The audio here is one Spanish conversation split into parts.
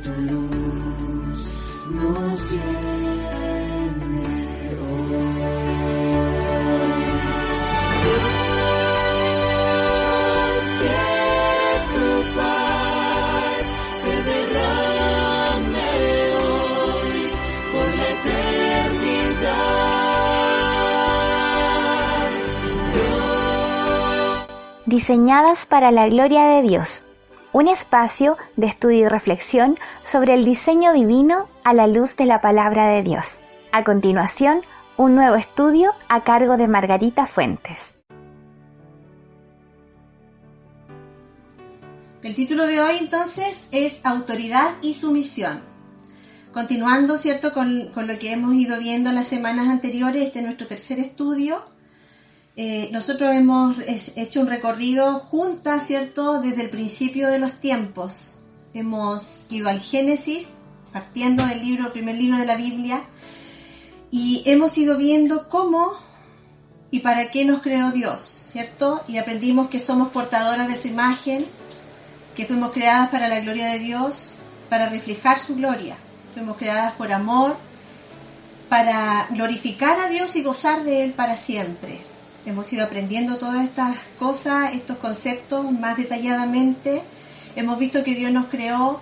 tu luz nos llene hoy. Que tu paz se derrame hoy por la eternidad. Diseñadas para la gloria de Dios. Un espacio de estudio y reflexión sobre el diseño divino a la luz de la palabra de Dios. A continuación, un nuevo estudio a cargo de Margarita Fuentes. El título de hoy entonces es Autoridad y Sumisión. Continuando, ¿cierto?, con lo que hemos ido viendo las semanas anteriores, este es nuestro tercer estudio. Nosotros hemos hecho un recorrido juntas, ¿cierto?, desde el principio de los tiempos. Hemos ido al Génesis, partiendo del primer libro de la Biblia, y hemos ido viendo cómo y para qué nos creó Dios, ¿cierto? Y aprendimos que somos portadoras de su imagen, que fuimos creadas para la gloria de Dios, para reflejar su gloria. Fuimos creadas por amor, para glorificar a Dios y gozar de Él para siempre. Hemos ido aprendiendo todas estas cosas, estos conceptos más detalladamente. Hemos visto que Dios nos creó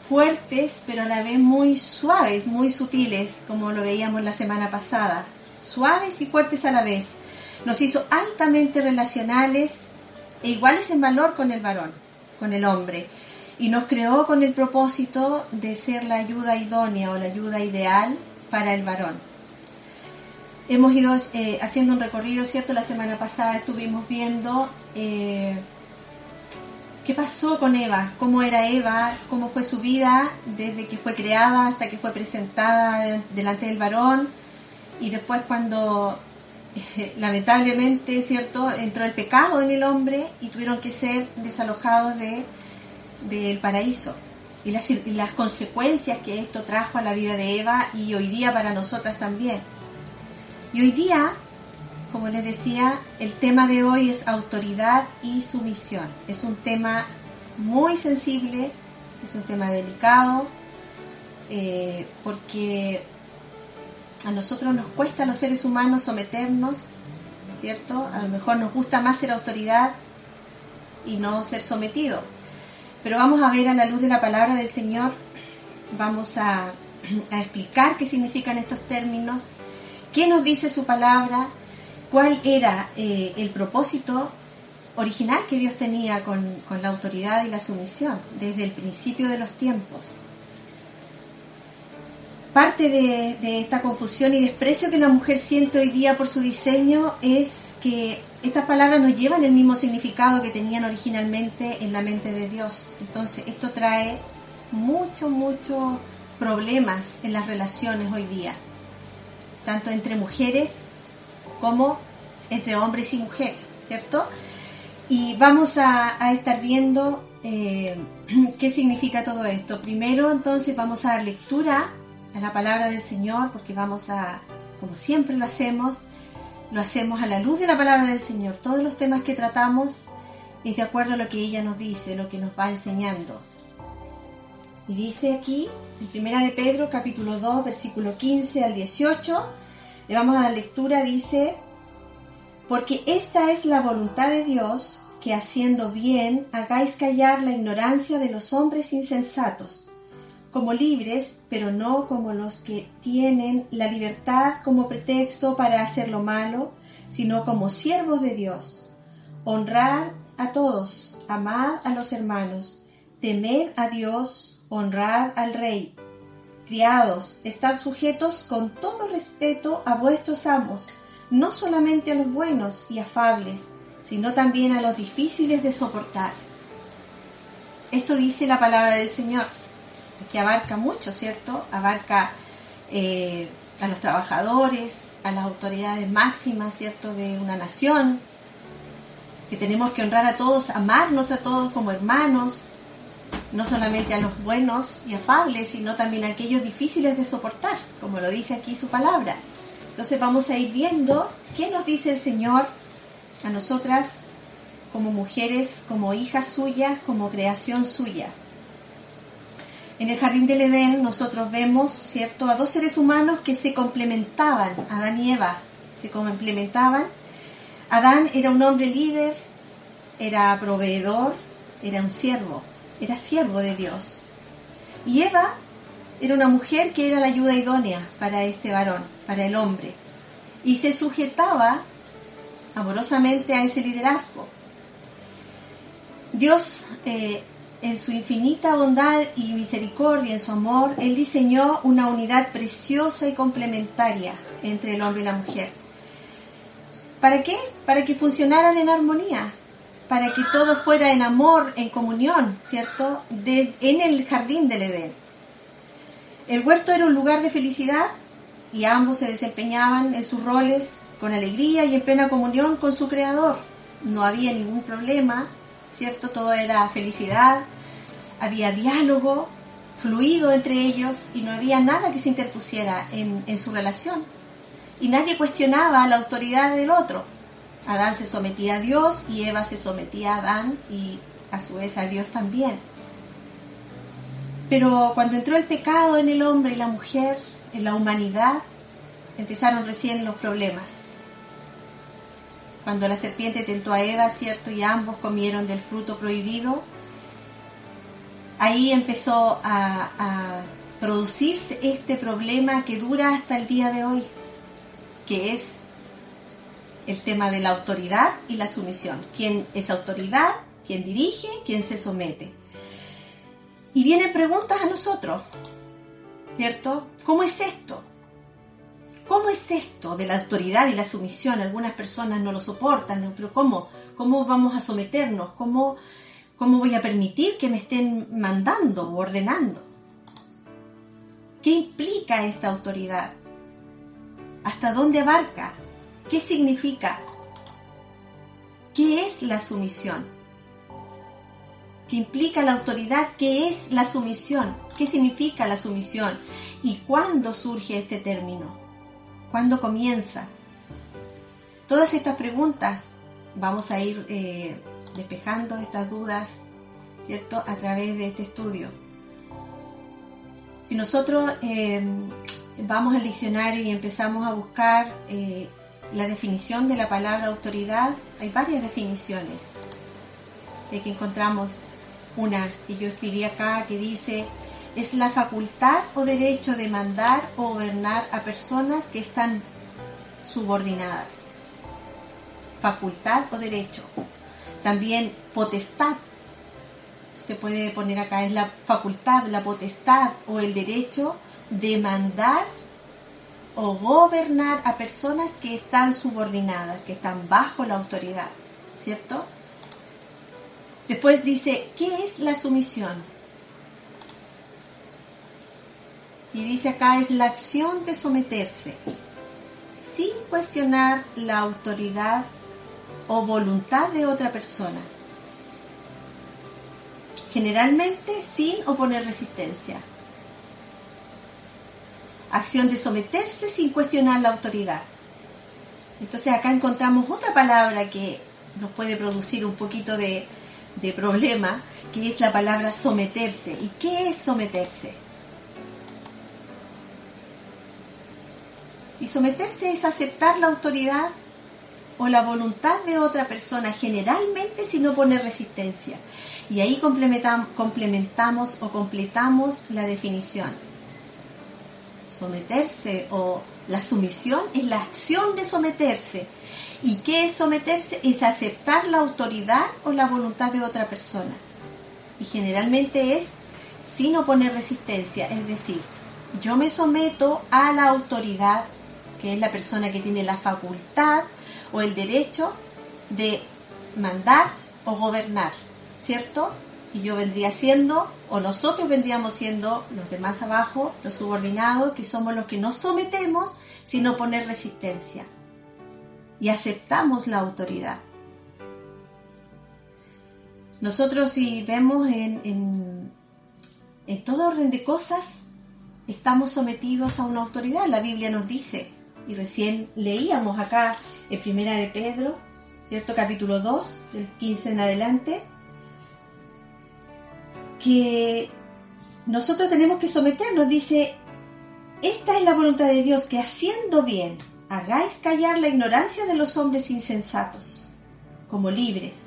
fuertes, pero a la vez muy suaves, muy sutiles, como lo veíamos la semana pasada. Suaves y fuertes a la vez. Nos hizo altamente relacionales e iguales en valor con el varón, con el hombre. Y nos creó con el propósito de ser la ayuda idónea o la ayuda ideal para el varón. Hemos ido haciendo un recorrido, ¿cierto? La semana pasada estuvimos viendo qué pasó con Eva, cómo era Eva, cómo fue su vida desde que fue creada hasta que fue presentada delante del varón, y después cuando lamentablemente, ¿cierto?, entró el pecado en el hombre y tuvieron que ser desalojados del paraíso, y las consecuencias que esto trajo a la vida de Eva y hoy día para nosotras también. Y hoy día, como les decía, el tema de hoy es autoridad y sumisión. Es un tema muy sensible, es un tema delicado, porque a nosotros nos cuesta, a los seres humanos, someternos, ¿cierto? A lo mejor nos gusta más ser autoridad y no ser sometidos. Pero vamos a ver a la luz de la palabra del Señor, vamos a explicar qué significan estos términos, qué nos dice su palabra, cuál era el propósito original que Dios tenía con la autoridad y la sumisión desde el principio de los tiempos. Parte de esta confusión y desprecio que la mujer siente hoy día por su diseño es que estas palabras no llevan el mismo significado que tenían originalmente en la mente de Dios. Entonces esto trae muchos problemas en las relaciones hoy día, tanto entre mujeres como entre hombres y mujeres, ¿cierto? Y vamos a estar viendo qué significa todo esto. Primero, entonces, vamos a dar lectura a la palabra del Señor, porque vamos a, como siempre lo hacemos a la luz de la palabra del Señor. Todos los temas que tratamos es de acuerdo a lo que ella nos dice, lo que nos va enseñando. Y dice aquí, en 1 de Pedro, capítulo 2, versículo 15 al 18, le vamos a dar lectura, dice: porque esta es la voluntad de Dios, que haciendo bien hagáis callar la ignorancia de los hombres insensatos, como libres, pero no como los que tienen la libertad como pretexto para hacer lo malo, sino como siervos de Dios. Honrad a todos, amad a los hermanos, temed a Dios, honrad al Rey. Criados, estad sujetos con todo respeto a vuestros amos, no solamente a los buenos y afables, sino también a los difíciles de soportar. Esto dice la palabra del Señor, que abarca mucho, ¿cierto? Abarca a los trabajadores, a las autoridades máximas, ¿cierto?, de una nación, que tenemos que honrar a todos, amarnos a todos como hermanos, no solamente a los buenos y afables, sino también a aquellos difíciles de soportar, como lo dice aquí su palabra. Entonces vamos a ir viendo qué nos dice el Señor a nosotras como mujeres, como hijas suyas, como creación suya. En el jardín del Edén nosotros vemos, ¿cierto?, a dos seres humanos que se complementaban, Adán y Eva, se complementaban. Adán era un hombre líder, era proveedor, era un siervo, era siervo de Dios. Y Eva era una mujer que era la ayuda idónea para este varón, para el hombre. Y se sujetaba amorosamente a ese liderazgo. Dios, en su infinita bondad y misericordia, en su amor, Él diseñó una unidad preciosa y complementaria entre el hombre y la mujer. ¿Para qué? Para que funcionaran en armonía, para que todo fuera en amor, en comunión, ¿cierto? En el jardín del Edén. El huerto era un lugar de felicidad y ambos se desempeñaban en sus roles con alegría y en plena comunión con su Creador. No había ningún problema, ¿cierto? Todo era felicidad, había diálogo fluido entre ellos y no había nada que se interpusiera en su relación. Y nadie cuestionaba la autoridad del otro. Adán se sometía a Dios y Eva se sometía a Adán y a su vez a Dios también. Pero cuando entró el pecado en el hombre y la mujer, en la humanidad, empezaron recién los problemas. Cuando la serpiente tentó a Eva, ¿cierto?, y ambos comieron del fruto prohibido, ahí empezó a producirse este problema que dura hasta el día de hoy, que es el tema de la autoridad y la sumisión. ¿Quién es autoridad? ¿Quién dirige? ¿Quién se somete? Y vienen preguntas a nosotros, ¿cierto? ¿Cómo es esto? ¿Cómo es esto de la autoridad y la sumisión? Algunas personas no lo soportan, ¿no? Pero ¿cómo? ¿Cómo vamos a someternos? ¿Cómo voy a permitir que me estén mandando o ordenando? ¿Qué implica esta autoridad? ¿Hasta dónde abarca? ¿Qué significa? ¿Qué es la sumisión? ¿Qué implica la autoridad? ¿Qué es la sumisión? ¿Qué significa la sumisión? ¿Y cuándo surge este término? ¿Cuándo comienza? Todas estas preguntas vamos a ir despejando estas dudas, ¿cierto?, a través de este estudio. Si nosotros vamos al diccionario y empezamos a buscar la definición de la palabra autoridad, hay varias definiciones que encontramos. Una que yo escribí acá que dice: es la facultad o derecho de mandar o gobernar a personas que están subordinadas. Facultad o derecho. También potestad. Se puede poner acá, es la facultad, la potestad o el derecho de mandar o gobernar a personas que están subordinadas, que están bajo la autoridad, ¿cierto? Después dice, ¿qué es la sumisión? Y dice acá, es la acción de someterse, sin cuestionar la autoridad o voluntad de otra persona. Generalmente sin oponer resistencia. Acción de someterse sin cuestionar la autoridad. Entonces acá encontramos otra palabra que nos puede producir un poquito de problema, que es la palabra someterse. ¿Y qué es someterse? Y someterse es aceptar la autoridad o la voluntad de otra persona, generalmente sin oponer resistencia. Y ahí complementamos o completamos la definición. Someterse o la sumisión es la acción de someterse. ¿Y qué es someterse? Es aceptar la autoridad o la voluntad de otra persona. Y generalmente es sin oponer resistencia, es decir, yo me someto a la autoridad, que es la persona que tiene la facultad o el derecho de mandar o gobernar, ¿cierto? Y yo vendría siendo, o nosotros vendríamos siendo los de más abajo, los subordinados, que somos los que nos sometemos sin oponer resistencia. Y aceptamos la autoridad. Nosotros, si vemos en todo orden de cosas, estamos sometidos a una autoridad. La Biblia nos dice, y recién leíamos acá en Primera de Pedro, ¿cierto? Capítulo 2, del 15 en adelante, que nosotros tenemos que someternos. Dice, esta es la voluntad de Dios, que haciendo bien, hagáis callar la ignorancia de los hombres insensatos, como libres.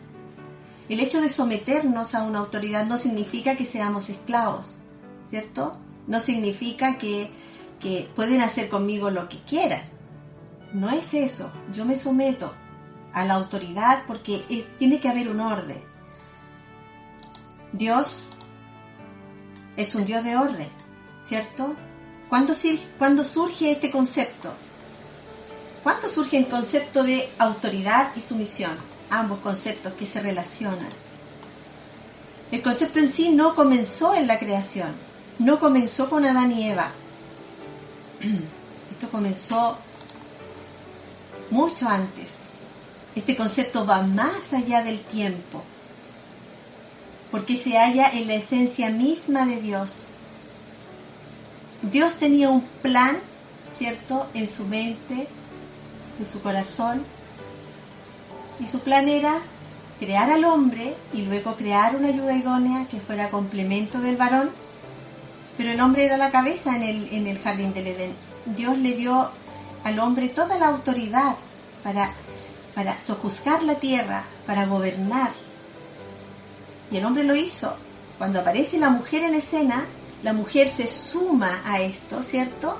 El hecho de someternos a una autoridad no significa que seamos esclavos, ¿cierto? No significa que pueden hacer conmigo lo que quieran. No es eso. Yo me someto a la autoridad porque tiene que haber un orden. Dios es un Dios de orden, ¿cierto? ¿Cuándo surge este concepto? ¿Cuándo surge el concepto de autoridad y sumisión? Ambos conceptos que se relacionan. El concepto en sí no comenzó en la creación, no comenzó con Adán y Eva. Esto comenzó mucho antes. Este concepto va más allá del tiempo, porque se halla en la esencia misma de Dios. Dios tenía un plan, ¿cierto?, en su mente, en su corazón, y su plan era crear al hombre y luego crear una ayuda idónea que fuera complemento del varón, pero el hombre era la cabeza en el jardín del Edén. Dios le dio al hombre toda la autoridad para sojuzgar la tierra, para gobernar, y el hombre lo hizo. Cuando aparece la mujer en escena, la mujer se suma a esto, ¿cierto?,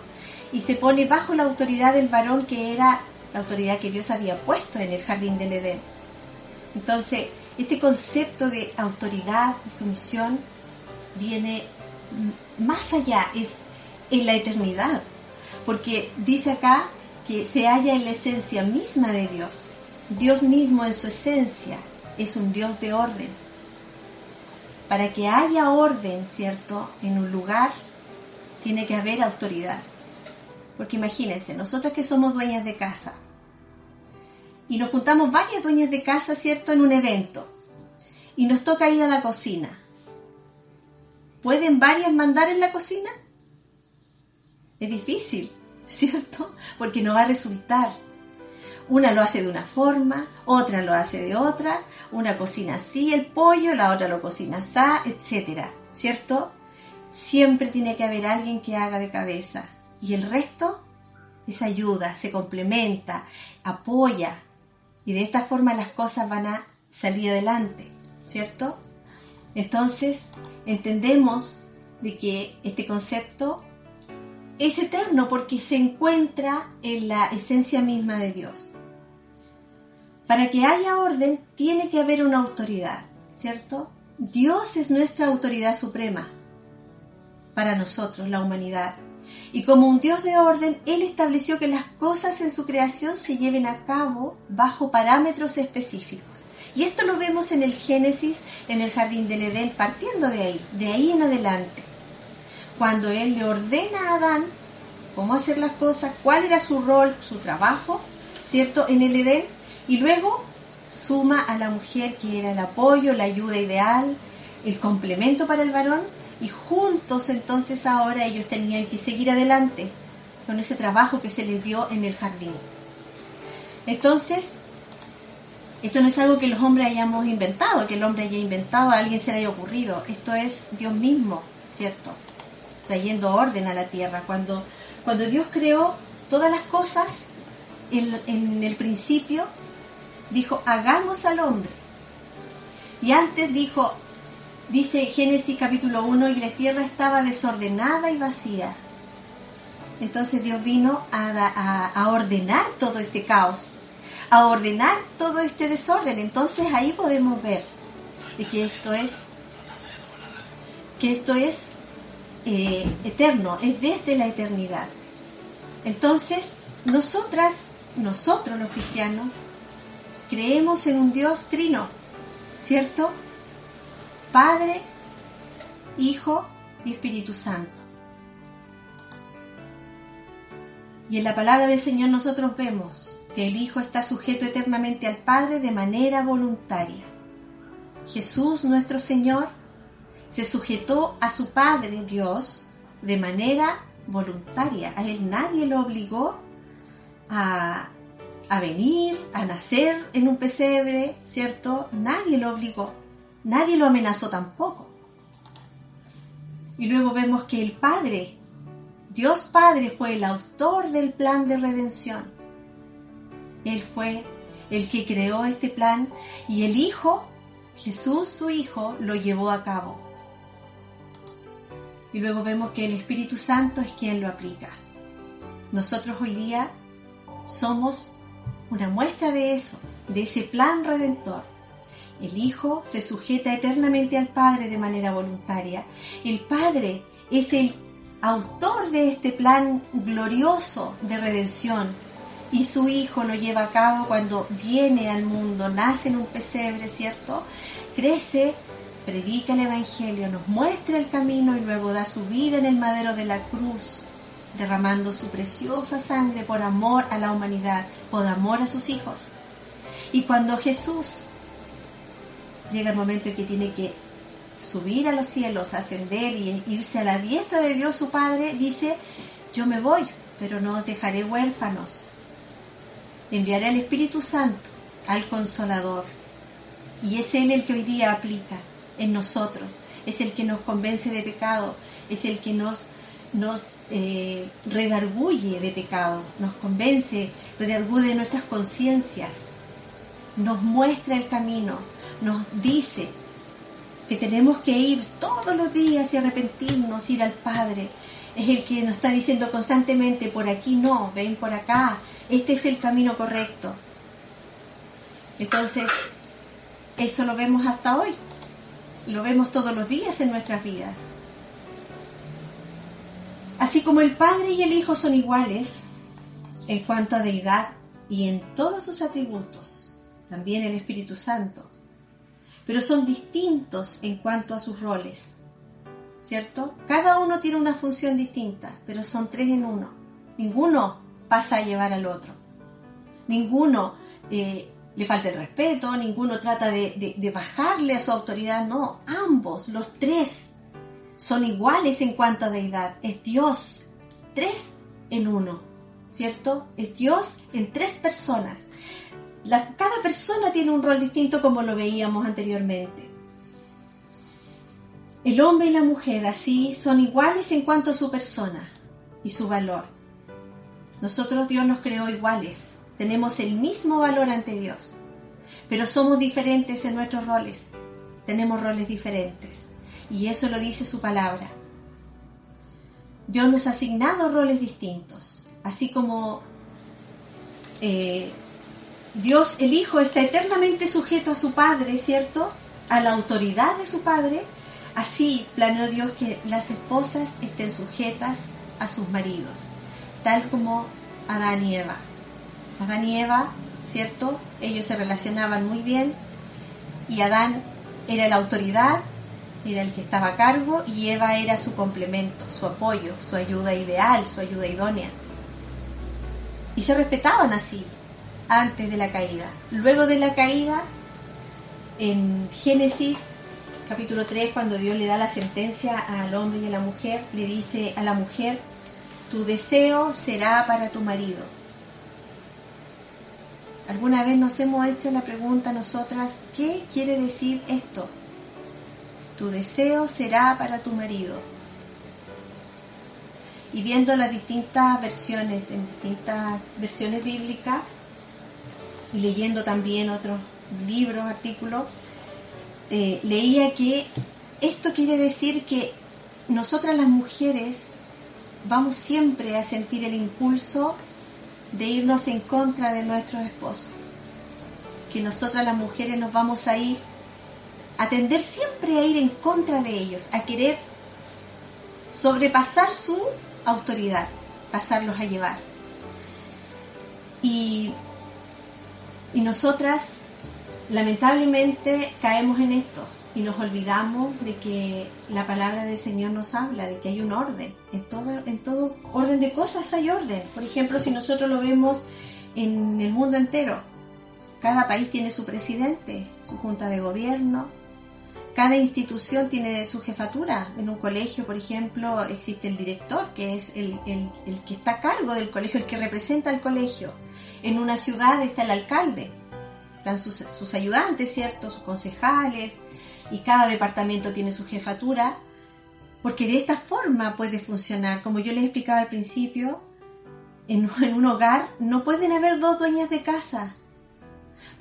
y se pone bajo la autoridad del varón, que era la autoridad que Dios había puesto en el jardín del Edén. Entonces, este concepto de autoridad y sumisión viene más allá, es en la eternidad, porque dice acá que se halla en la esencia misma de Dios. Dios mismo en su esencia es un Dios de orden. Para que haya orden, ¿cierto?, en un lugar, tiene que haber autoridad. Porque imagínense, nosotros que somos dueñas de casa, y nos juntamos varias dueñas de casa, ¿cierto?, en un evento, y nos toca ir a la cocina. ¿Pueden varias mandar en la cocina? Es difícil, ¿cierto? Porque no va a resultar. Una lo hace de una forma, otra lo hace de otra, una cocina así el pollo, la otra lo cocina así, etcétera, ¿cierto? Siempre tiene que haber alguien que haga de cabeza, y el resto es ayuda, se complementa, apoya, y de esta forma las cosas van a salir adelante, ¿cierto? Entonces entendemos de que este concepto es eterno porque se encuentra en la esencia misma de Dios. Para que haya orden, tiene que haber una autoridad, ¿cierto? Dios es nuestra autoridad suprema para nosotros, la humanidad. Y como un Dios de orden, Él estableció que las cosas en su creación se lleven a cabo bajo parámetros específicos. Y esto lo vemos en el Génesis, en el jardín del Edén, partiendo de ahí en adelante. Cuando Él le ordena a Adán cómo hacer las cosas, cuál era su rol, su trabajo, ¿cierto?, en el Edén, y luego suma a la mujer, que era el apoyo, la ayuda ideal, el complemento para el varón, y juntos entonces ahora ellos tenían que seguir adelante con ese trabajo que se les dio en el jardín. Entonces, esto no es algo que los hombres hayamos inventado, que el hombre haya inventado, a alguien se le haya ocurrido. Esto es Dios mismo, ¿cierto?, trayendo orden a la tierra. Cuando Dios creó todas las cosas, en el principio dijo, hagamos al hombre. Y antes dice Génesis capítulo 1, y la tierra estaba desordenada y vacía. Entonces Dios vino a ordenar todo este caos, a ordenar todo este desorden. Entonces ahí podemos ver de que esto es eterno, es desde la eternidad. Entonces nosotros los cristianos creemos en un Dios trino, ¿cierto? Padre, Hijo y Espíritu Santo. Y en la palabra del Señor nosotros vemos que el Hijo está sujeto eternamente al Padre de manera voluntaria. Jesús, nuestro Señor, se sujetó a su Padre Dios de manera voluntaria. A Él nadie lo obligó a venir, a nacer en un pesebre, ¿cierto? Nadie lo obligó. Nadie lo amenazó tampoco. Y luego vemos que el Padre, Dios Padre, fue el autor del plan de redención. Él fue el que creó este plan y el Hijo, Jesús su Hijo, lo llevó a cabo. Y luego vemos que el Espíritu Santo es quien lo aplica. Nosotros hoy día somos una muestra de eso, de ese plan redentor. El Hijo se sujeta eternamente al Padre de manera voluntaria. El Padre es el autor de este plan glorioso de redención y su Hijo lo lleva a cabo cuando viene al mundo, nace en un pesebre, ¿cierto? Crece, predica el Evangelio, nos muestra el camino y luego da su vida en el madero de la cruz, derramando su preciosa sangre por amor a la humanidad, por amor a sus hijos. Y cuando Jesús llega el momento en que tiene que subir a los cielos, ascender y irse a la diestra de Dios su Padre, dice: yo me voy, pero no os dejaré huérfanos. Enviaré al Espíritu Santo, al Consolador. Y es Él el que hoy día aplica en nosotros. Es el que nos convence de pecado. Es el que nos redarguye de pecado. Nos convence, redarguye nuestras conciencias. Nos muestra el camino. Nos dice que tenemos que ir todos los días y arrepentirnos, ir al Padre. Es el que nos está diciendo constantemente: por aquí no, ven por acá, este es el camino correcto. Entonces, eso lo vemos hasta hoy, lo vemos todos los días en nuestras vidas. Así como el Padre y el Hijo son iguales en cuanto a deidad y en todos sus atributos, también el Espíritu Santo, pero son distintos en cuanto a sus roles, ¿cierto? Cada uno tiene una función distinta, pero son tres en uno. Ninguno pasa a llevar al otro. Ninguno le falta el respeto, ninguno trata de bajarle a su autoridad. No, ambos, los tres, son iguales en cuanto a deidad. Es Dios, tres en uno, ¿cierto? Es Dios en tres personas. Cada persona tiene un rol distinto, como lo veíamos anteriormente. El hombre y la mujer así son iguales en cuanto a su persona y su valor. Nosotros, Dios nos creó iguales, tenemos el mismo valor ante Dios, pero somos diferentes en nuestros roles, tenemos roles diferentes, y eso lo dice su palabra. Dios nos ha asignado roles distintos, así como Dios, el Hijo, está eternamente sujeto a su Padre, ¿cierto? A la autoridad de su Padre. Así planeó Dios que las esposas estén sujetas a sus maridos, tal como Adán y Eva. Adán y Eva, ¿cierto? Ellos se relacionaban muy bien y Adán era la autoridad, era el que estaba a cargo, y Eva era su complemento, su apoyo, su ayuda ideal, su ayuda idónea. Y se respetaban así antes de la caída. Luego de la caída, en Génesis capítulo 3, cuando Dios le da la sentencia al hombre y a la mujer, le dice a la mujer: tu deseo será para tu marido. ¿Alguna vez nos hemos hecho la pregunta nosotras: ¿qué quiere decir esto? Tu deseo será para tu marido. Y viendo las distintas versiones, en distintas versiones bíblicas, y leyendo también otros libros, artículos, leía que esto quiere decir que nosotras las mujeres vamos siempre a sentir el impulso de irnos en contra de nuestros esposos, que nosotras las mujeres nos vamos a ir a tender siempre a ir en contra de ellos, a querer sobrepasar su autoridad, pasarlos a llevar. Y nosotras lamentablemente caemos en esto y nos olvidamos de que la palabra del Señor nos habla de que hay un orden. En todo orden de cosas hay orden. Por ejemplo, si nosotros lo vemos en el mundo entero, cada país tiene su presidente, su junta de gobierno, cada institución tiene su jefatura. En un colegio, por ejemplo, existe el director, que es el que está a cargo del colegio, el que representa al colegio. En una ciudad está el alcalde, están sus ayudantes, ¿cierto?, sus concejales, y cada departamento tiene su jefatura. Porque de esta forma puede funcionar. Como yo les explicaba al principio, en un hogar no pueden haber dos dueñas de casa,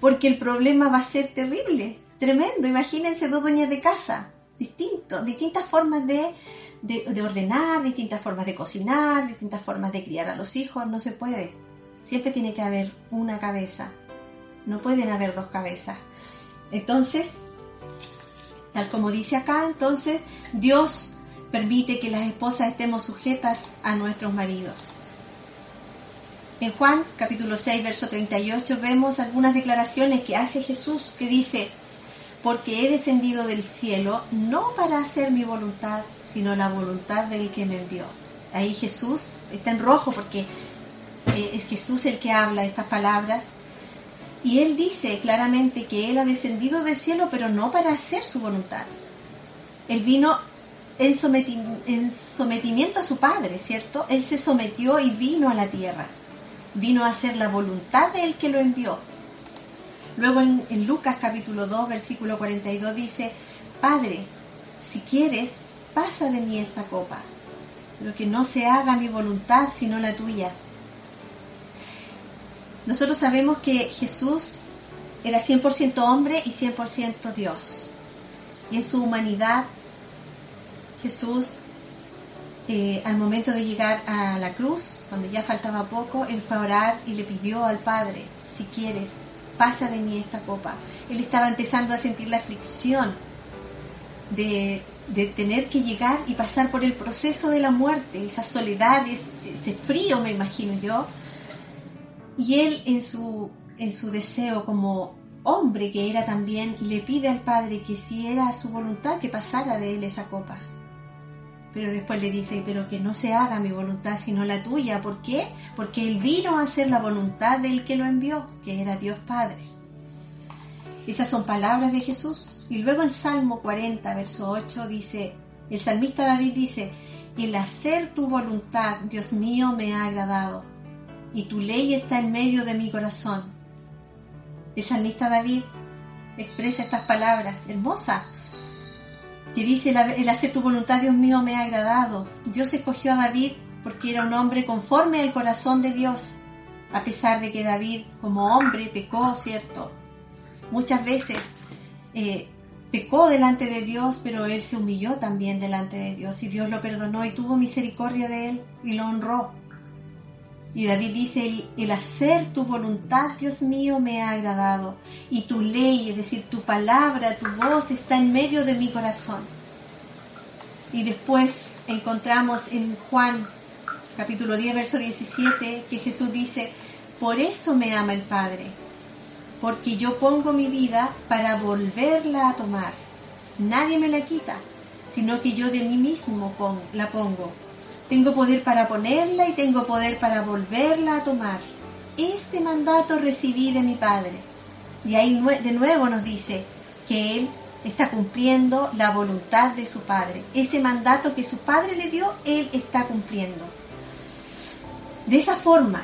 porque el problema va a ser terrible, tremendo. Imagínense dos dueñas de casa, distintas formas de ordenar, distintas formas de cocinar, distintas formas de criar a los hijos. No se puede. Siempre tiene que haber una cabeza. No pueden haber dos cabezas. Entonces, tal como dice acá, entonces Dios permite que las esposas estemos sujetas a nuestros maridos. En Juan capítulo 6, verso 38 vemos algunas declaraciones que hace Jesús, que dice: porque he descendido del cielo no para hacer mi voluntad, sino la voluntad del que me envió. Ahí Jesús está en rojo porque es Jesús el que habla estas palabras. Y Él dice claramente que Él ha descendido del cielo, pero no para hacer su voluntad. Él vino en sometimiento a su Padre, ¿cierto? Él se sometió y vino a la tierra. Vino a hacer la voluntad de Él que lo envió. Luego en Lucas capítulo 2, versículo 42 dice: Padre, si quieres, pasa de mí esta copa, pero que no se haga mi voluntad sino la tuya. Nosotros sabemos que Jesús era 100% hombre y 100% Dios. Y en su humanidad, Jesús, al momento de llegar a la cruz, cuando ya faltaba poco, Él fue a orar y le pidió al Padre: si quieres, pasa de mí esta copa. Él estaba empezando a sentir la aflicción de tener que llegar y pasar por el proceso de la muerte, esa soledad, ese frío, me imagino yo. Y Él en su deseo como hombre que era también, le pide al Padre que si era su voluntad que pasara de Él esa copa. Pero después le dice: pero que no se haga mi voluntad sino la tuya. ¿Por qué? Porque Él vino a hacer la voluntad del que lo envió, que era Dios Padre. Esas son palabras de Jesús. Y luego en Salmo 40, verso 8 dice, el salmista David dice: el hacer tu voluntad, Dios mío, me ha agradado, y tu ley está en medio de mi corazón. El salmista David expresa estas palabras hermosas, que dice: el hacer tu voluntad, Dios mío, me ha agradado. Dios escogió a David porque era un hombre conforme al corazón de Dios, a pesar de que David como hombre pecó, ¿cierto? Muchas veces pecó delante de Dios, pero él se humilló también delante de Dios y Dios lo perdonó y tuvo misericordia de él y lo honró. Y David dice: el hacer tu voluntad, Dios mío, me ha agradado, y tu ley, es decir, tu palabra, tu voz está en medio de mi corazón. Y después encontramos en Juan capítulo 10, verso 17, que Jesús dice: por eso me ama el Padre, porque yo pongo mi vida para volverla a tomar. Nadie me la quita, sino que yo de mí mismo la pongo. Tengo poder para ponerla y tengo poder para volverla a tomar. Este mandato recibí de mi Padre. Y ahí de nuevo nos dice que Él está cumpliendo la voluntad de su Padre. Ese mandato que su Padre le dio, Él está cumpliendo. De esa forma,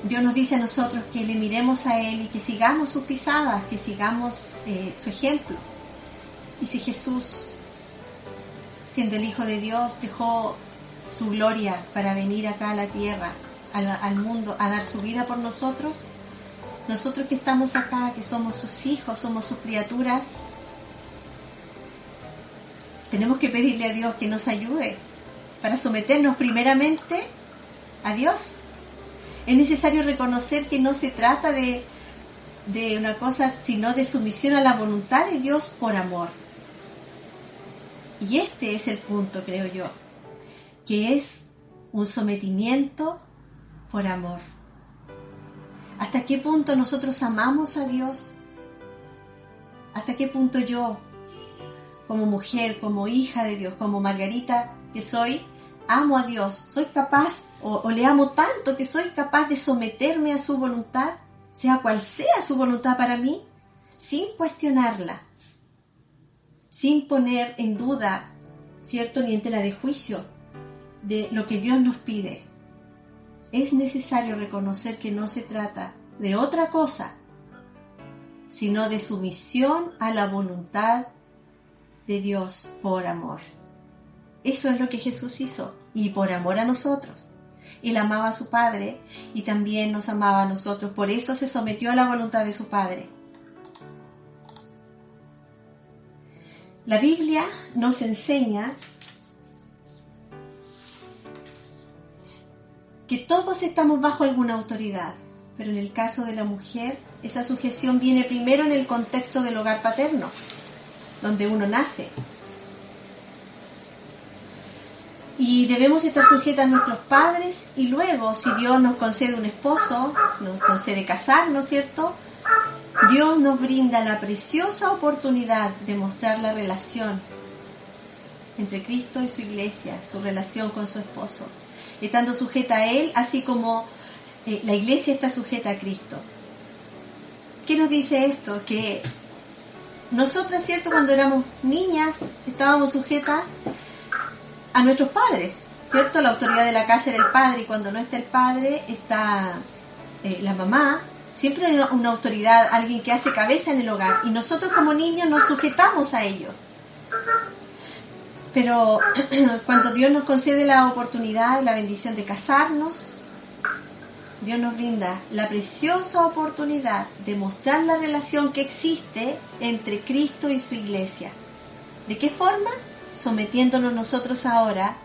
Dios nos dice a nosotros que le miremos a Él y que sigamos sus pisadas, que sigamos su ejemplo. Y si Jesús, siendo el Hijo de Dios, dejó su gloria para venir acá a la tierra, al mundo, a dar su vida por nosotros, nosotros que estamos acá, que somos sus hijos, somos sus criaturas, tenemos que pedirle a Dios que nos ayude para someternos primeramente a Dios. Es necesario reconocer que no se trata de una cosa, sino de sumisión a la voluntad de Dios por amor. Y este es el punto, creo yo, que es un sometimiento por amor. ¿Hasta qué punto nosotros amamos a Dios? ¿Hasta qué punto yo, como mujer, como hija de Dios, como Margarita que soy, amo a Dios? ¿Soy capaz o le amo tanto que soy capaz de someterme a su voluntad, sea cual sea su voluntad para mí, sin cuestionarla, sin poner en duda, ¿cierto?, ni en tela de juicio de lo que Dios nos pide? Es necesario reconocer que no se trata de otra cosa, sino de sumisión a la voluntad de Dios por amor. Eso es lo que Jesús hizo, y por amor a nosotros. Él amaba a su Padre y también nos amaba a nosotros, por eso se sometió a la voluntad de su Padre. La Biblia nos enseña que todos estamos bajo alguna autoridad, pero en el caso de la mujer, esa sujeción viene primero en el contexto del hogar paterno, donde uno nace. Y debemos estar sujetas a nuestros padres, y luego, si Dios nos concede un esposo, nos concede casarnos, ¿cierto? Dios nos brinda la preciosa oportunidad de mostrar la relación entre Cristo y su iglesia, su relación con su esposo, estando sujeta a Él, así como la iglesia está sujeta a Cristo. ¿Qué nos dice esto? Que nosotras, ¿cierto?, cuando éramos niñas, estábamos sujetas a nuestros padres, ¿cierto? La autoridad de la casa era el padre, y cuando no está el padre, está la mamá. Siempre hay una autoridad, alguien que hace cabeza en el hogar, y nosotros como niños nos sujetamos a ellos. Pero cuando Dios nos concede la oportunidad, la bendición de casarnos, Dios nos brinda la preciosa oportunidad de mostrar la relación que existe entre Cristo y su iglesia. ¿De qué forma? Sometiéndonos nosotros ahora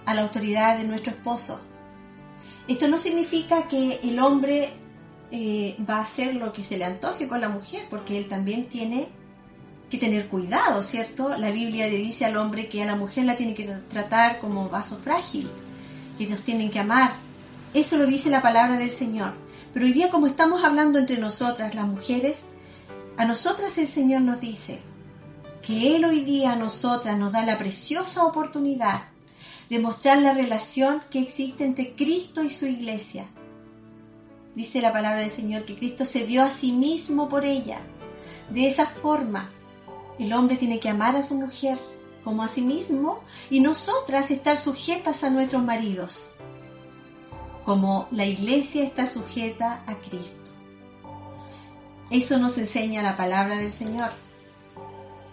a la autoridad de nuestro esposo. Esto no significa que el hombre va a hacer lo que se le antoje con la mujer, porque él también tiene que tener cuidado, ¿cierto? La Biblia le dice al hombre que a la mujer la tiene que tratar como vaso frágil, que nos tienen que amar. Eso lo dice la palabra del Señor. Pero hoy día, como estamos hablando entre nosotras, las mujeres, a nosotras el Señor nos dice que Él hoy día a nosotras nos da la preciosa oportunidad de mostrar la relación que existe entre Cristo y su iglesia. Dice la palabra del Señor que Cristo se dio a sí mismo por ella. De esa forma, el hombre tiene que amar a su mujer como a sí mismo, y nosotras estar sujetas a nuestros maridos, como la iglesia está sujeta a Cristo. Eso nos enseña la palabra del Señor.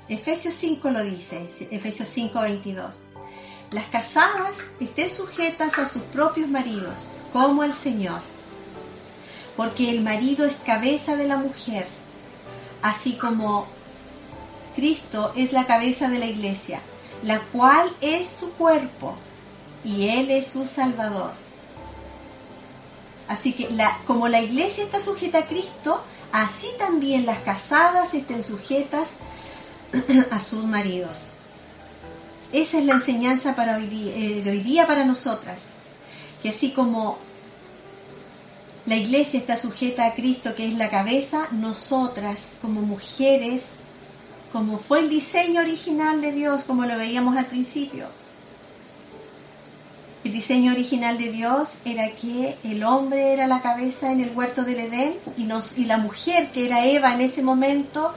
Efesios 5 lo dice, Efesios 5:22. Las casadas estén sujetas a sus propios maridos, como al Señor, porque el marido es cabeza de la mujer, así como Cristo es la cabeza de la iglesia, la cual es su cuerpo, y Él es su Salvador. Así que como la iglesia está sujeta a Cristo, así también las casadas estén sujetas a sus maridos. Esa es la enseñanza de hoy día para nosotras, que así como la iglesia está sujeta a Cristo, que es la cabeza, nosotras como mujeres, como fue el diseño original de Dios, como lo veíamos al principio. El diseño original de Dios era que el hombre era la cabeza en el huerto del Edén, y la mujer, que era Eva en ese momento,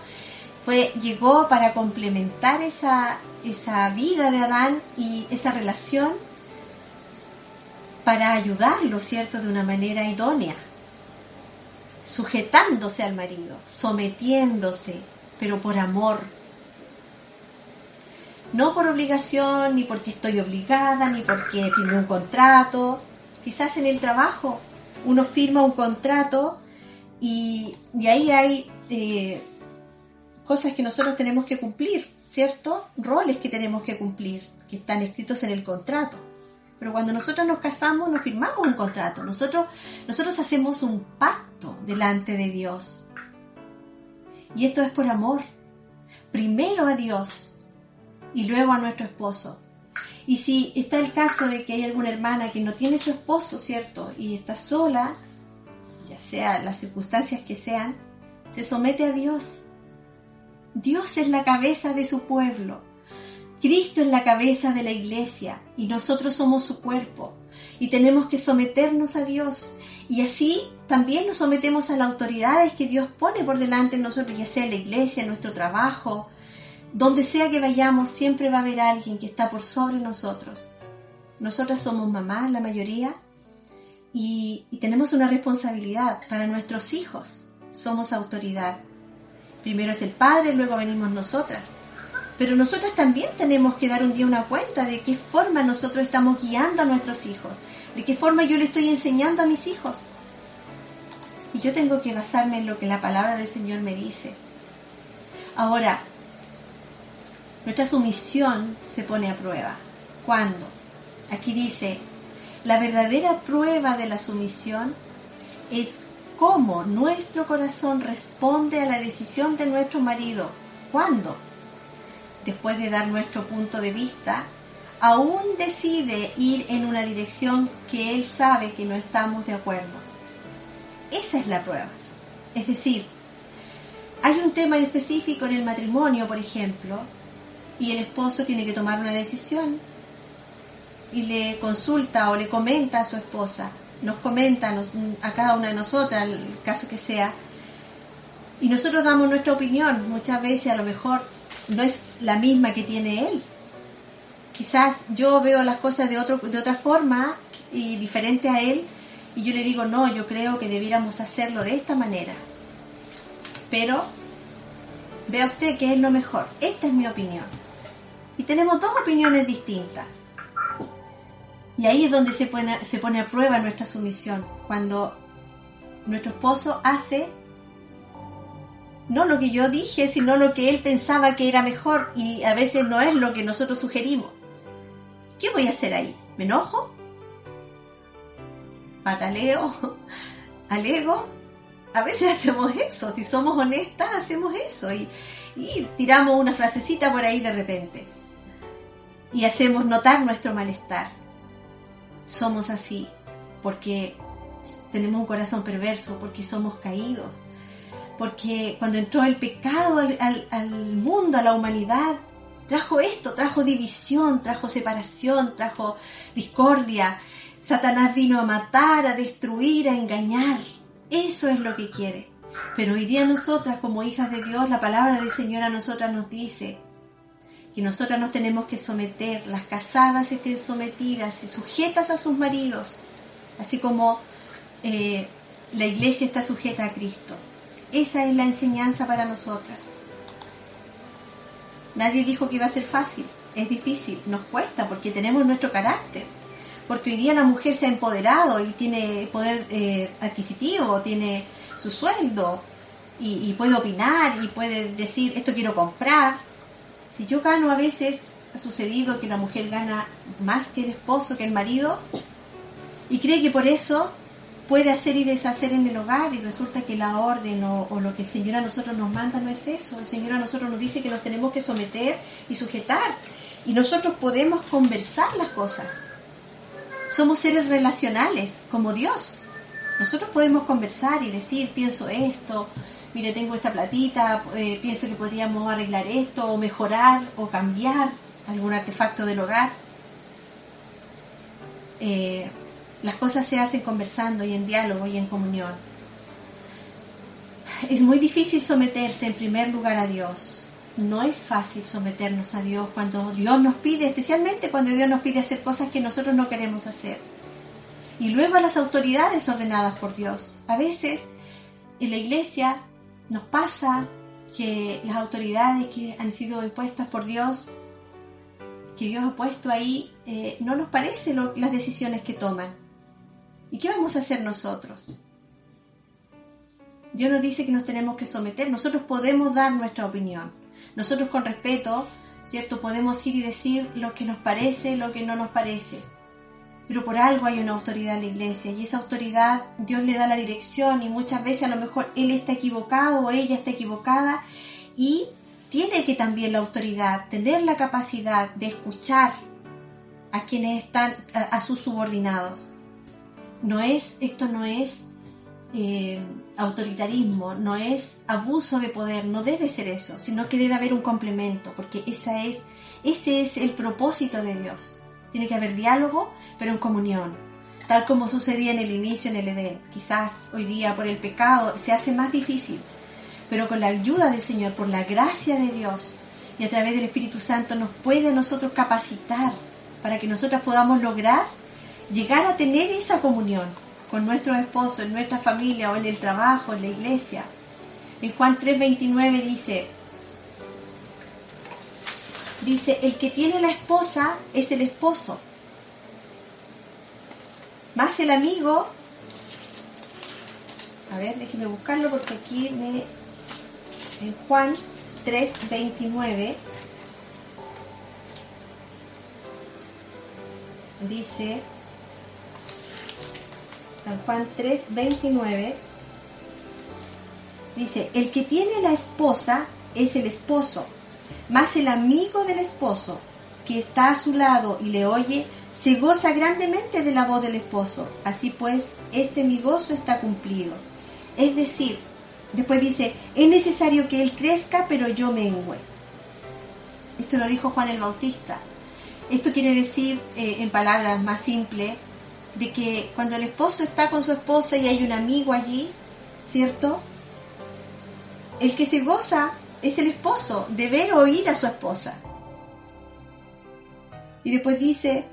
llegó para complementar esa vida de Adán y esa relación, para ayudarlo, ¿cierto?, de una manera idónea, sujetándose al marido, sometiéndose, pero por amor. No por obligación, ni porque estoy obligada, ni porque firmé un contrato. Quizás en el trabajo uno firma un contrato y ahí hay cosas que nosotros tenemos que cumplir, ¿cierto? Roles que tenemos que cumplir, que están escritos en el contrato. Pero cuando nosotros nos casamos, no firmamos un contrato. Nosotros hacemos un pacto delante de Dios. Y esto es por amor. Primero a Dios y luego a nuestro esposo. Y si está el caso de que hay alguna hermana que no tiene su esposo, ¿cierto?, y está sola, ya sea las circunstancias que sean, se somete a Dios. Dios es la cabeza de su pueblo. Cristo es la cabeza de la iglesia y nosotros somos su cuerpo. Y tenemos que someternos a Dios. Y así también nos sometemos a las autoridades que Dios pone por delante de nosotros, ya sea en la iglesia, en nuestro trabajo. Donde sea que vayamos, siempre va a haber alguien que está por sobre nosotros. Nosotras somos mamás, la mayoría, y tenemos una responsabilidad para nuestros hijos. Somos autoridad. Primero es el padre, luego venimos nosotras. Pero nosotras también tenemos que dar un día una cuenta de qué forma nosotros estamos guiando a nuestros hijos, de qué forma yo le estoy enseñando a mis hijos. Y yo tengo que basarme en lo que la palabra del Señor me dice. Ahora, nuestra sumisión se pone a prueba. ¿Cuándo? Aquí dice, la verdadera prueba de la sumisión es cómo nuestro corazón responde a la decisión de nuestro marido. ¿Cuándo? Después de dar nuestro punto de vista, aún decide ir en una dirección que él sabe que no estamos de acuerdo. Esa es la prueba. Es decir, hay un tema específico en el matrimonio, por ejemplo, y el esposo tiene que tomar una decisión y le consulta o le comenta a su esposa, nos comenta a cada una de nosotras, el caso que sea, y nosotros damos nuestra opinión. Muchas veces a lo mejor no es la misma que tiene él. Quizás yo veo las cosas de otra forma y diferente a él, y yo le digo, no, yo creo que debiéramos hacerlo de esta manera. Pero vea usted que es lo mejor. Esta es mi opinión. Y tenemos dos opiniones distintas. Y ahí es donde se pone a prueba nuestra sumisión. Cuando nuestro esposo hace no lo que yo dije, sino lo que él pensaba que era mejor, y a veces no es lo que nosotros sugerimos. ¿Qué voy a hacer ahí? ¿Me enojo? ¿Pataleo? ¿Alego? A veces hacemos eso. Si somos honestas, hacemos eso. Y tiramos una frasecita por ahí de repente. Y hacemos notar nuestro malestar. Somos así porque tenemos un corazón perverso, porque somos caídos. Porque cuando entró el pecado al mundo, a la humanidad, trajo esto, trajo división, trajo separación, trajo discordia. Satanás vino a matar, a destruir, a engañar. Eso es lo que quiere. Pero hoy día nosotras, como hijas de Dios, la palabra del Señor a nosotras nos dice que nosotras nos tenemos que someter. Las casadas estén sometidas y sujetas a sus maridos, así como la iglesia está sujeta a Cristo. Esa es la enseñanza para nosotras. Nadie dijo que iba a ser fácil. Es difícil, nos cuesta porque tenemos nuestro carácter. Porque hoy día la mujer se ha empoderado y tiene poder adquisitivo, tiene su sueldo y puede opinar y puede decir, esto quiero comprar. Si yo gano, a veces ha sucedido que la mujer gana más que el esposo, que el marido, y cree que por eso puede hacer y deshacer en el hogar, y resulta que la orden o lo que el Señor a nosotros nos manda no es eso. El Señor a nosotros nos dice que nos tenemos que someter y sujetar, y nosotros podemos conversar las cosas. Somos seres relacionales, como Dios. Nosotros podemos conversar y decir, pienso esto, mire, tengo esta platita, pienso que podríamos arreglar esto, o mejorar, o cambiar algún artefacto del hogar. Las cosas se hacen conversando y en diálogo y en comunión. Es muy difícil someterse en primer lugar a Dios. No es fácil someternos a Dios cuando Dios nos pide, especialmente cuando Dios nos pide hacer cosas que nosotros no queremos hacer. Y luego a las autoridades ordenadas por Dios. A veces en la iglesia nos pasa que las autoridades que han sido impuestas por Dios, que Dios ha puesto ahí, no nos parece las decisiones que toman. ¿Y qué vamos a hacer nosotros? Dios nos dice que nos tenemos que someter. Nosotros podemos dar nuestra opinión. Nosotros con respeto, ¿cierto? Podemos ir y decir lo que nos parece, lo que no nos parece. Pero por algo hay una autoridad en la iglesia, y esa autoridad Dios le da la dirección, y muchas veces a lo mejor él está equivocado o ella está equivocada, y tiene que también la autoridad tener la capacidad de escuchar a quienes están, a sus subordinados. Esto no es autoritarismo, no es abuso de poder, no debe ser eso, sino que debe haber un complemento, porque ese es el propósito de Dios. Tiene que haber diálogo, pero en comunión, tal como sucedía en el inicio en el Edén. Quizás hoy día por el pecado se hace más difícil, pero con la ayuda del Señor, por la gracia de Dios y a través del Espíritu Santo, nos puede a nosotros capacitar para que nosotras podamos lograr llegar a tener esa comunión con nuestros esposos, en nuestra familia o en el trabajo, en la iglesia. En Juan 3:29 dice, dice, el que tiene la esposa es el esposo, más el amigo. A ver, déjeme buscarlo porque aquí en Juan 3:29 dice, San Juan 3:29 dice, el que tiene la esposa es el esposo, más el amigo del esposo que está a su lado y le oye, se goza grandemente de la voz del esposo. Así pues, mi gozo está cumplido. Es decir, después dice, es necesario que él crezca, pero yo mengüe. Esto lo dijo Juan el Bautista. Esto quiere decir, en palabras más simples, de que cuando el esposo está con su esposa y hay un amigo allí, ¿cierto? El que se goza es el esposo, de ver o oír a su esposa. Y después dice,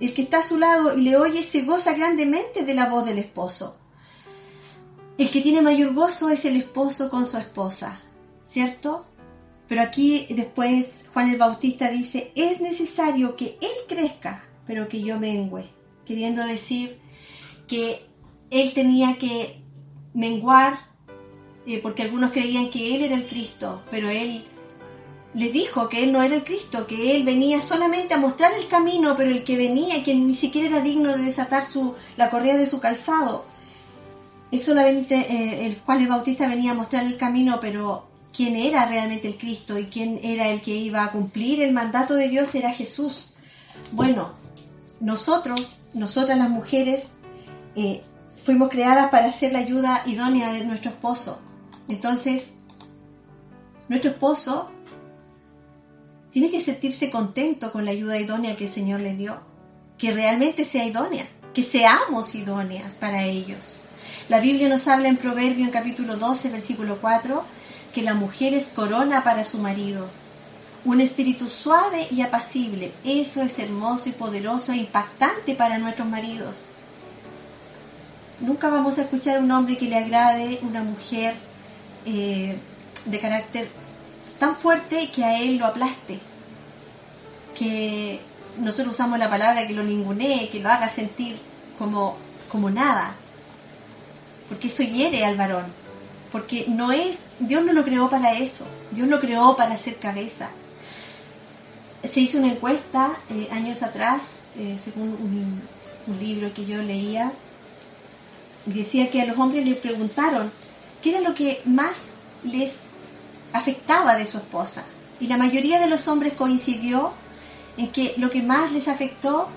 el que está a su lado y le oye se goza grandemente de la voz del esposo. El que tiene mayor gozo es el esposo con su esposa, ¿cierto? Pero aquí después Juan el Bautista dice, es necesario que él crezca, pero que yo mengüe. Queriendo decir que él tenía que menguar, porque algunos creían que él era el Cristo, pero él les dijo que él no era el Cristo, que él venía solamente a mostrar el camino, pero el que venía, que ni siquiera era digno de desatar la correa de su calzado. Él solamente, el Juan el Bautista venía a mostrar el camino, pero quién era realmente el Cristo y quién era el que iba a cumplir el mandato de Dios era Jesús. Bueno, nosotras las mujeres, fuimos creadas para ser la ayuda idónea de nuestro esposo. Entonces, nuestro esposo tiene que sentirse contento con la ayuda idónea que el Señor le dio, que realmente sea idónea, que seamos idóneas para ellos. La Biblia nos habla en Proverbio, en capítulo 12, versículo 4, que la mujer es corona para su marido, un espíritu suave y apacible. Eso es hermoso y poderoso e impactante para nuestros maridos. Nunca vamos a escuchar a un hombre que le agrade una mujer de carácter tan fuerte que a él lo aplaste, que nosotros usamos la palabra que lo ningunee, que lo haga sentir como nada, porque eso hiere al varón, porque Dios no lo creó para eso, Dios lo creó para ser cabeza. Se hizo una encuesta años atrás, según un libro que yo leía, decía que a los hombres les preguntaron qué era lo que más les afectaba de su esposa, y la mayoría de los hombres coincidió en que lo que más les afectó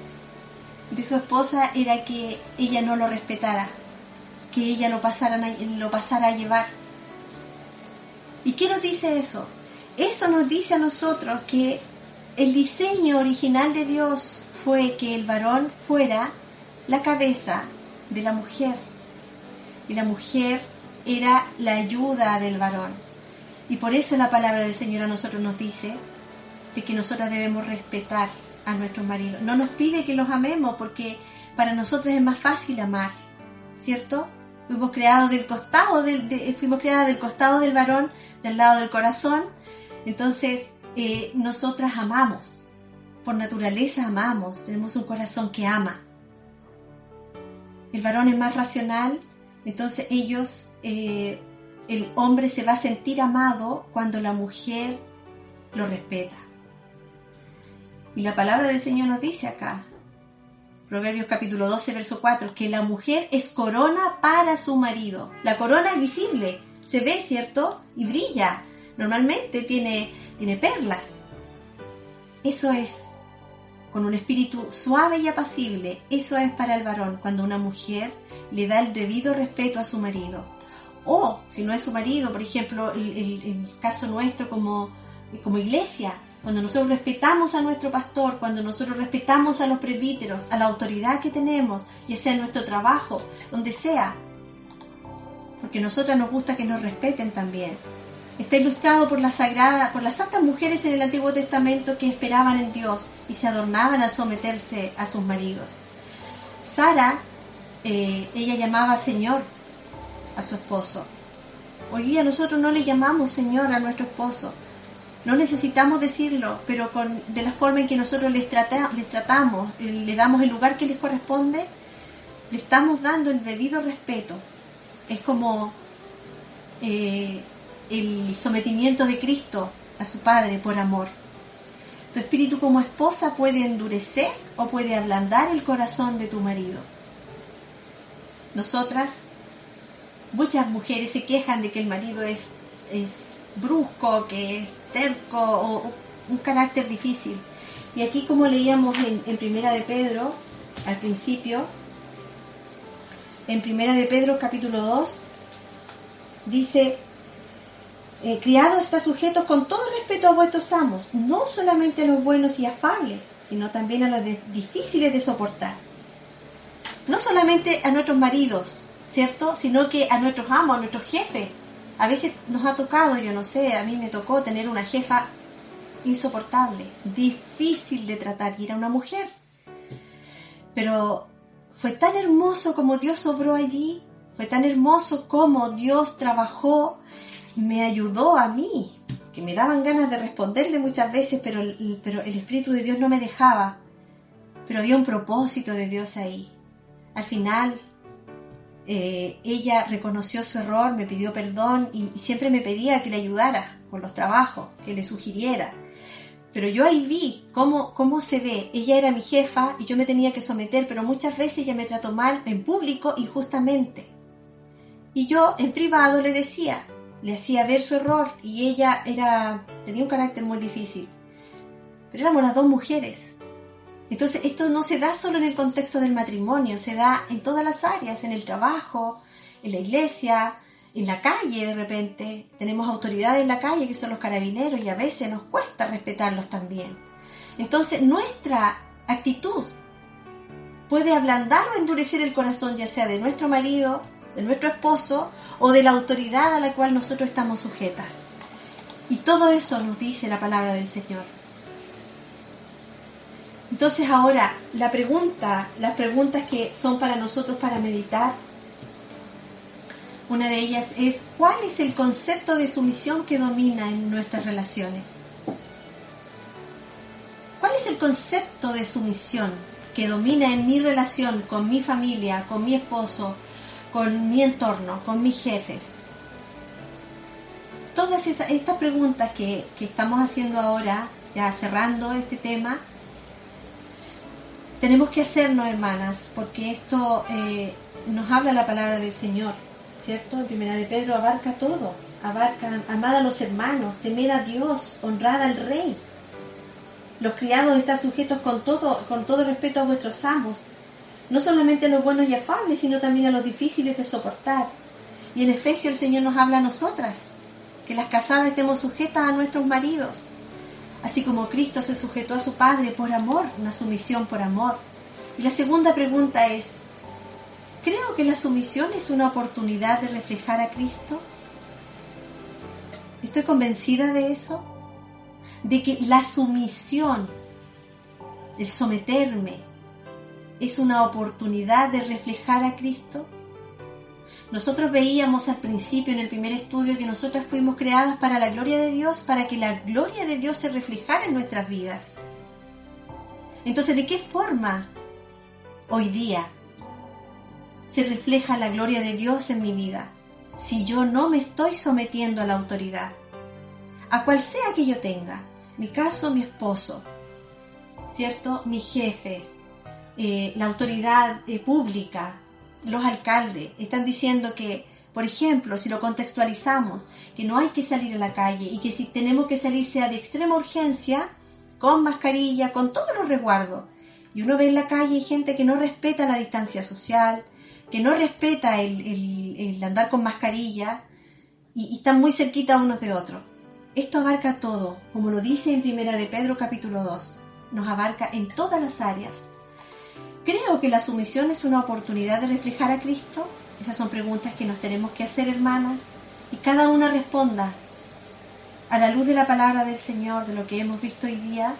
de su esposa era que ella no lo respetara, que ella lo pasara a llevar. ¿Y qué nos dice eso? Eso nos dice a nosotros que el diseño original de Dios fue que el varón fuera la cabeza de la mujer, y la mujer era la ayuda del varón. Y por eso la palabra del Señor a nosotros nos dice de que nosotras debemos respetar a nuestros maridos. No nos pide que los amemos, porque para nosotros es más fácil amar, ¿cierto? Fuimos creadas del costado del varón, del lado del corazón. Entonces, nosotras amamos. Por naturaleza amamos. Tenemos un corazón que ama. El varón es más racional. Entonces el hombre se va a sentir amado cuando la mujer lo respeta. Y la palabra del Señor nos dice acá, Proverbios capítulo 12, verso 4, que la mujer es corona para su marido. La corona es visible, se ve, ¿cierto? Y brilla. Normalmente tiene perlas. Eso es, con un espíritu suave y apacible, eso es para el varón, cuando una mujer le da el debido respeto a su marido. O, si no es su marido, por ejemplo, el caso nuestro como iglesia, cuando nosotros respetamos a nuestro pastor, cuando nosotros respetamos a los presbíteros, a la autoridad que tenemos, ya sea en nuestro trabajo, donde sea, porque a nosotras nos gusta que nos respeten también. Está ilustrado por las santas mujeres en el Antiguo Testamento que esperaban en Dios y se adornaban al someterse a sus maridos. Sara, ella llamaba Señor a su esposo. Hoy día nosotros no le llamamos Señor a nuestro esposo. No necesitamos decirlo, pero de la forma en que nosotros les tratamos, le damos el lugar que les corresponde, le estamos dando el debido respeto. Es como el sometimiento de Cristo a su Padre por amor. Tu espíritu como esposa puede endurecer o puede ablandar el corazón de tu marido. Nosotras, muchas mujeres se quejan de que el marido es brusco, que es terco o un carácter difícil. Y aquí, como leíamos en Primera de Pedro, al principio, en Primera de Pedro capítulo 2, dice: criados, está sujetos con todo respeto a vuestros amos, no solamente a los buenos y afables, sino también a los difíciles de soportar. No solamente a nuestros maridos, ¿cierto?, sino que a nuestros amos, a nuestros jefes. A veces nos ha tocado, yo no sé, a mí me tocó tener una jefa insoportable, difícil de tratar, y era una mujer. Pero fue tan hermoso como Dios obró allí, fue tan hermoso como Dios trabajó, me ayudó a mí, que me daban ganas de responderle muchas veces, pero el Espíritu de Dios no me dejaba. Pero había un propósito de Dios ahí. Al final, ella reconoció su error, me pidió perdón y siempre me pedía que le ayudara con los trabajos, que le sugiriera. Pero yo ahí vi cómo se ve. Ella era mi jefa y yo me tenía que someter, pero muchas veces ella me trató mal en público injustamente. Y yo en privado le decía, le hacía ver su error, y ella tenía un carácter muy difícil. Pero éramos las dos mujeres. Entonces esto no se da solo en el contexto del matrimonio, se da en todas las áreas, en el trabajo, en la iglesia, en la calle. De repente tenemos autoridades en la calle que son los carabineros y a veces nos cuesta respetarlos también. Entonces nuestra actitud puede ablandar o endurecer el corazón, ya sea de nuestro marido, de nuestro esposo o de la autoridad a la cual nosotros estamos sujetas. Y todo eso nos dice la palabra del Señor. Entonces ahora, las preguntas que son para nosotros para meditar, una de ellas es: ¿cuál es el concepto de sumisión que domina en nuestras relaciones? ¿Cuál es el concepto de sumisión que domina en mi relación con mi familia, con mi esposo, con mi entorno, con mis jefes? Todas estas preguntas que estamos haciendo ahora, ya cerrando este tema, tenemos que hacernos, hermanas, porque esto nos habla la palabra del Señor, ¿cierto? En Primera de Pedro abarca todo, abarca: amad a los hermanos, temed a Dios, honrad al Rey. Los criados, están sujetos con todo respeto a vuestros amos, no solamente a los buenos y afables, sino también a los difíciles de soportar. Y en Efesios el Señor nos habla a nosotras, que las casadas estemos sujetas a nuestros maridos, así como Cristo se sujetó a su Padre por amor, una sumisión por amor. Y la segunda pregunta es: ¿creo que la sumisión es una oportunidad de reflejar a Cristo? ¿Estoy convencida de eso? De que la sumisión, el someterme, es una oportunidad de reflejar a Cristo. Nosotros veíamos al principio, en el primer estudio, que nosotras fuimos creadas para la gloria de Dios, para que la gloria de Dios se reflejara en nuestras vidas. Entonces, ¿de qué forma hoy día se refleja la gloria de Dios en mi vida si yo no me estoy sometiendo a la autoridad, a cual sea que yo tenga? Mi caso, mi esposo, ¿cierto? Mis jefes, la autoridad pública, los alcaldes están diciendo que, por ejemplo, si lo contextualizamos, que no hay que salir a la calle y que si tenemos que salir sea de extrema urgencia, con mascarilla, con todos los resguardos. Y uno ve en la calle gente que no respeta la distancia social, que no respeta el andar con mascarilla y están muy cerquita unos de otros. Esto abarca todo, como lo dice en Primera de Pedro capítulo 2, nos abarca en todas las áreas. ¿Creo que la sumisión es una oportunidad de reflejar a Cristo? Esas son preguntas que nos tenemos que hacer, hermanas, y cada una responda a la luz de la palabra del Señor, de lo que hemos visto hoy día,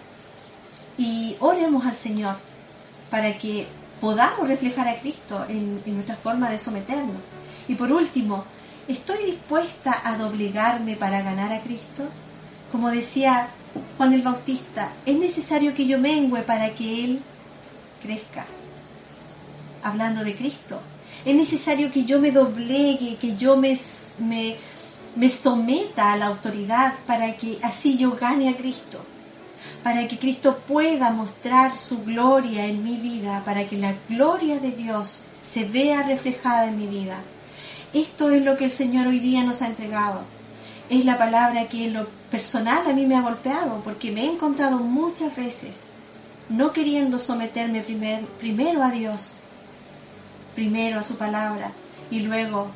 y oremos al Señor para que podamos reflejar a Cristo en nuestra forma de someternos. Y por último, ¿estoy dispuesta a doblegarme para ganar a Cristo? como decía Juan el Bautista, es necesario que yo mengüe para que Él crezca. Hablando de Cristo, es necesario que yo me doblegue, que yo me someta a la autoridad para que así yo gane a Cristo, para que Cristo pueda mostrar su gloria en mi vida, para que la gloria de Dios se vea reflejada en mi vida. Esto es lo que el Señor hoy día nos ha entregado. Es la palabra que en lo personal a mí me ha golpeado, porque me he encontrado muchas veces no queriendo someterme primero a Dios, primero a su palabra y luego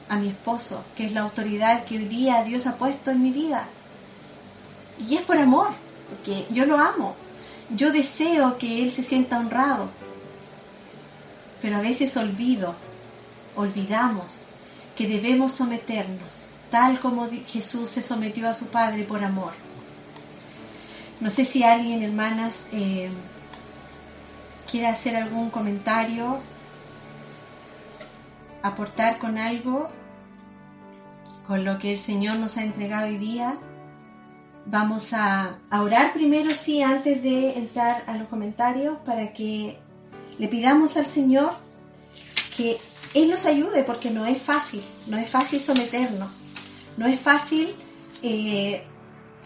a mi esposo, que es la autoridad que hoy día Dios ha puesto en mi vida. Y es por amor, porque yo lo amo. Yo deseo que Él se sienta honrado. Pero a veces olvidamos que debemos someternos, tal como Jesús se sometió a su Padre por amor. No sé si alguien, hermanas, quiere hacer algún comentario, aportar con algo, con lo que el Señor nos ha entregado hoy día. Vamos a orar primero, sí, antes de entrar a los comentarios, para que le pidamos al Señor que Él nos ayude, porque no es fácil someternos, no es fácil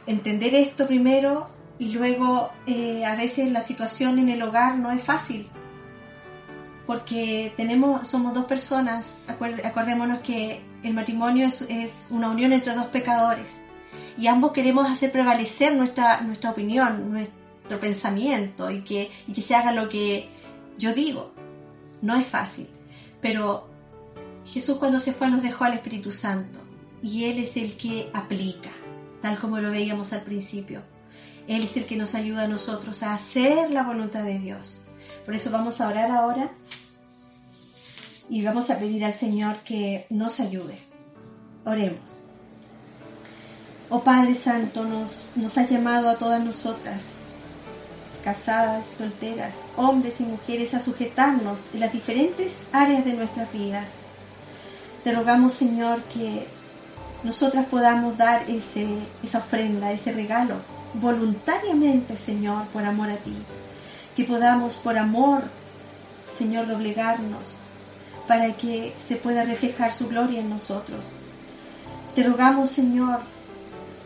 entender esto primero y luego a veces la situación en el hogar no es fácil, porque somos dos personas. Acordémonos que el matrimonio es una unión entre dos pecadores y ambos queremos hacer prevalecer nuestra opinión, nuestro pensamiento y que se haga lo que yo digo. No es fácil, pero Jesús cuando se fue nos dejó al Espíritu Santo y Él es el que aplica, tal como lo veíamos al principio. Él es el que nos ayuda a nosotros a hacer la voluntad de Dios. Por eso vamos a orar ahora y vamos a pedir al Señor que nos ayude. Oremos. Oh Padre Santo, nos has llamado a todas nosotras, casadas, solteras, hombres y mujeres, a sujetarnos en las diferentes áreas de nuestras vidas. Te rogamos, Señor, que nosotras podamos dar esa ofrenda, ese regalo, voluntariamente, Señor, por amor a ti. Que podamos, por amor, Señor, doblegarnos para que se pueda reflejar su gloria en nosotros. Te rogamos, Señor,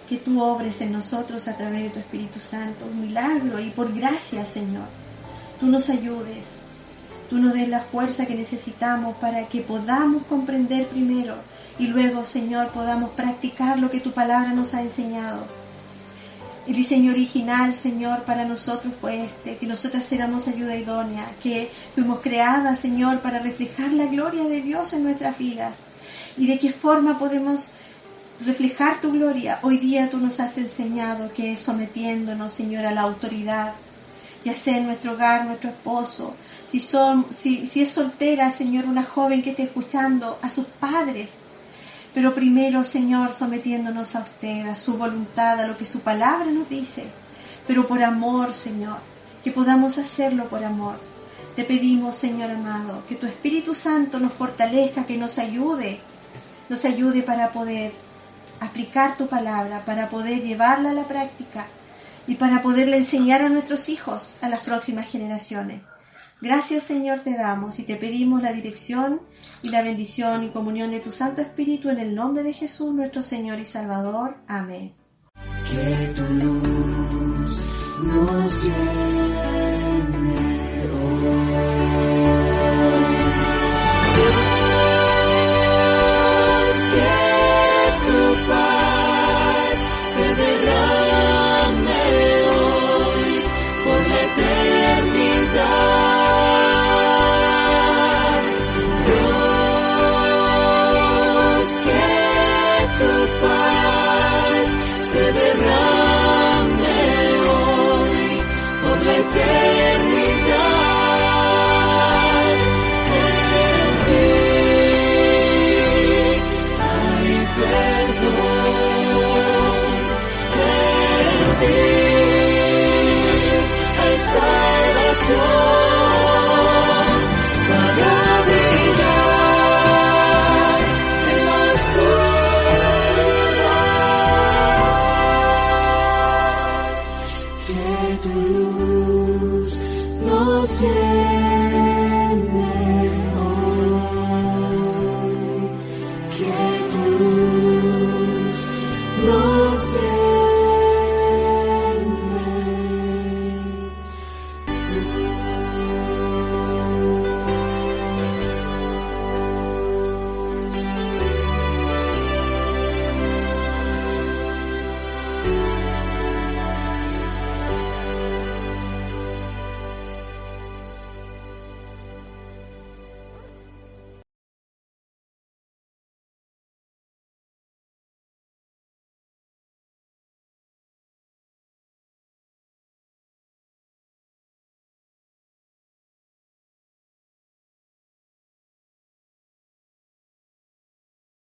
que tú obres en nosotros a través de tu Espíritu Santo un milagro, y por gracia, Señor, tú nos ayudes, tú nos des la fuerza que necesitamos para que podamos comprender primero y luego, Señor, podamos practicar lo que tu palabra nos ha enseñado. El diseño original, Señor, para nosotros fue que nosotras éramos ayuda idónea, que fuimos creadas, Señor, para reflejar la gloria de Dios en nuestras vidas. ¿Y de qué forma podemos reflejar tu gloria? Hoy día tú nos has enseñado que es sometiéndonos, Señor, a la autoridad, ya sea en nuestro hogar, nuestro esposo, si es soltera, Señor, una joven que esté escuchando, a sus padres. Pero primero, Señor, sometiéndonos a usted, a su voluntad, a lo que su palabra nos dice, pero por amor, Señor, que podamos hacerlo por amor. Te pedimos, Señor amado, que tu Espíritu Santo nos fortalezca, que nos ayude para poder aplicar tu palabra, para poder llevarla a la práctica y para poderle enseñar a nuestros hijos, a las próximas generaciones. Gracias, Señor, te damos y te pedimos la dirección y la bendición y comunión de tu Santo Espíritu en el nombre de Jesús, nuestro Señor y Salvador. Amén. Que tu luz nos llene.